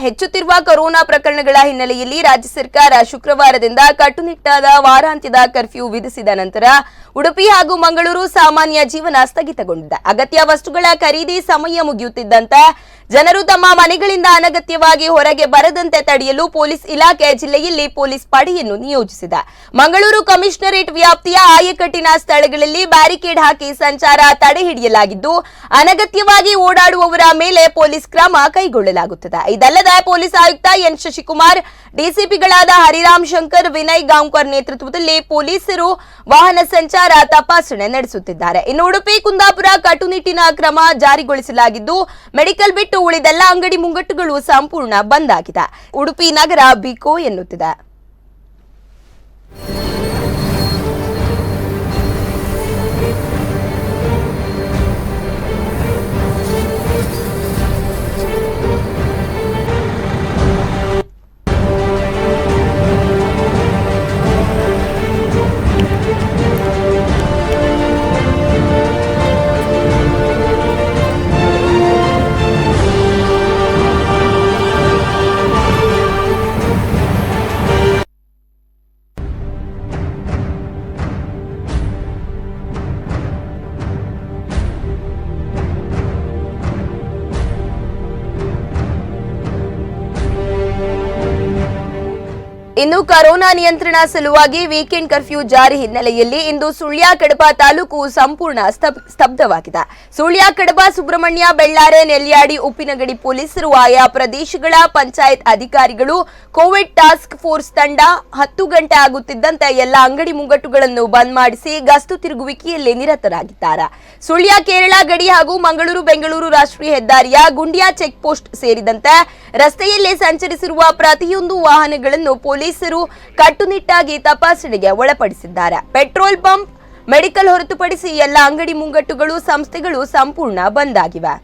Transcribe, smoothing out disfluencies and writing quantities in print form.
ಹೆಚ್ಚುತ್ತಿರುವ ಕೊರೋನಾ ಪ್ರಕರಣಗಳ ಹಿನ್ನೆಲೆಯಲ್ಲಿ ರಾಜ್ಯ ಸರ್ಕಾರ ಶುಕ್ರವಾರದಿಂದ ಕಟ್ಟುನಿಟ್ಟಾದ ವಾರಾಂತ್ಯದ ಕರ್ಫ್ಯೂ ವಿಧಿಸಿದ ನಂತರ ಉಡುಪಿ ಹಾಗೂ ಮಂಗಳೂರು ಸಾಮಾನ್ಯ ಜೀವನ ಸ್ಥಗಿತಗೊಂಡಿದೆ. ಅಗತ್ಯ ವಸ್ತುಗಳ ಖರೀದಿ ಸಮಯ ಮುಗಿಯುತ್ತಿದ್ದಂತೆ ಜನರು ತಮ್ಮ ಮನೆಗಳಿಂದ ಅನಗತ್ಯವಾಗಿ ಹೊರಗೆ ಬರದಂತೆ ತಡೆಯಲು ಪೊಲೀಸ್ ಇಲಾಖೆ ಜಿಲ್ಲೆಯಲ್ಲಿ ಪೊಲೀಸ್ ಪಡೆಯನ್ನು ನಿಯೋಜಿಸಿದೆ. ಮಂಗಳೂರು ಕಮಿಷನರೇಟ್ ವ್ಯಾಪ್ತಿಯ ಆಯಕಟ್ಟಿನ ಸ್ಥಳಗಳಲ್ಲಿ ಬ್ಯಾರಿಕೇಡ್ ಹಾಕಿ ಸಂಚಾರ ತಡೆ ಹಿಡಿಯಲಾಗಿದ್ದು, ಅನಗತ್ಯವಾಗಿ ಓಡಾಡುವವರ ಮೇಲೆ ಪೊಲೀಸ್ ಕ್ರಮ ಕೈಗೊಳ್ಳಲಾಗುತ್ತದೆ. ಇದಲ್ಲದೆ ಪೊಲೀಸ್ ಆಯುಕ್ತ ಎನ್ ಶಶಿಕುಮಾರ್, ಡಿಸಿಪಿಗಳಾದ ಹರಿರಾಮ್ ಶಂಕರ್, ವಿನಯ್ ಗಾಂವ್ಕರ್ ನೇತೃತ್ವದಲ್ಲಿ ಪೊಲೀಸರು ವಾಹನ ಸಂಚಾರ ತಪಾಸಣೆ ನಡೆಸುತ್ತಿದ್ದಾರೆ. ಇನ್ನು ಉಡುಪಿ, ಕುಂದಾಪುರ ಕಟ್ಟುನಿಟ್ಟಿನ ಕ್ರಮ ಜಾರಿಗೊಳಿಸಲಾಗಿದ್ದು, ಮೆಡಿಕಲ್ ಬಿಟ್ಟು ಉಳಿದೆಲ್ಲ ಅಂಗಡಿ ಮುಂಗಟ್ಟುಗಳು ಸಂಪೂರ್ಣ ಬಂದ್ ಆಗಿದೆ. ಉಡುಪಿ ನಗರ ಬಿಕೋ ಎನ್ನುತ್ತಿದೆ. ಇನ್ನು ಕೊರೋನಾ ನಿಯಂತ್ರಣ ಸಲುವಾಗಿ ವೀಕೆಂಡ್ ಕರ್ಫ್ಯೂ ಜಾರಿ ಹಿನ್ನೆಲೆಯಲ್ಲಿ ಇಂದು ಸುಳ್ಯ ಕಡಬ ತಾಲೂಕು ಸಂಪೂರ್ಣ ಸ್ತಬ್ಧವಾಗಿದೆ. ಸುಳ್ಯ ಕಡಬ, ಸುಬ್ರಹ್ಮಣ್ಯ, ಬೆಳ್ಳಾರೆ, ನೆಲ್ಯಾಡಿ, ಉಪ್ಪಿನಗಡಿ ಪೊಲೀಸರು, ಆಯಾ ಪ್ರದೇಶಗಳ ಪಂಚಾಯತ್ ಅಧಿಕಾರಿಗಳು, ಕೋವಿಡ್ ಟಾಸ್ಕ್ ಫೋರ್ಸ್ ತಂಡ 10 ಗಂಟೆ ಆಗುತ್ತಿದ್ದಂತೆ ಎಲ್ಲ ಅಂಗಡಿ ಮುಂಗಟ್ಟುಗಳನ್ನು ಬಂದ್ ಮಾಡಿಸಿ ಗಸ್ತು ತಿರುಗುವಿಕೆಯಲ್ಲಿ ನಿರತರಾಗಿದ್ದಾರೆ. ಸುಳ್ಯ ಕೇರಳ ಗಡಿ ಹಾಗೂ ಮಂಗಳೂರು ಬೆಂಗಳೂರು ರಾಷ್ಟ್ರೀಯ ಹೆದ್ದಾರಿಯ ಗುಂಡಿಯಾ ಚೆಕ್ ಪೋಸ್ಟ್ ಸೇರಿದಂತೆ ರಸ್ತೆಯಲ್ಲಿ ಸಂಚರಿಸಿರುವ ಪ್ರತಿಯೊಂದು ವಾಹನಗಳನ್ನು ಪೊಲೀಸರು ಕಟ್ಟುನಿಟ್ಟಾಗಿ ತಪಾಸಣೆಗೆ ಒಳಪಡಿಸಿದ್ದಾರೆ. ಪೆಟ್ರೋಲ್ ಪಂಪ್, ಮೆಡಿಕಲ್ ಹೊರತುಪಡಿಸಿ ಎಲ್ಲ ಅಂಗಡಿ ಮುಂಗಟ್ಟುಗಳು, ಸಂಸ್ಥೆಗಳು ಸಂಪೂರ್ಣ ಬಂದ್ ಆಗಿವೆ.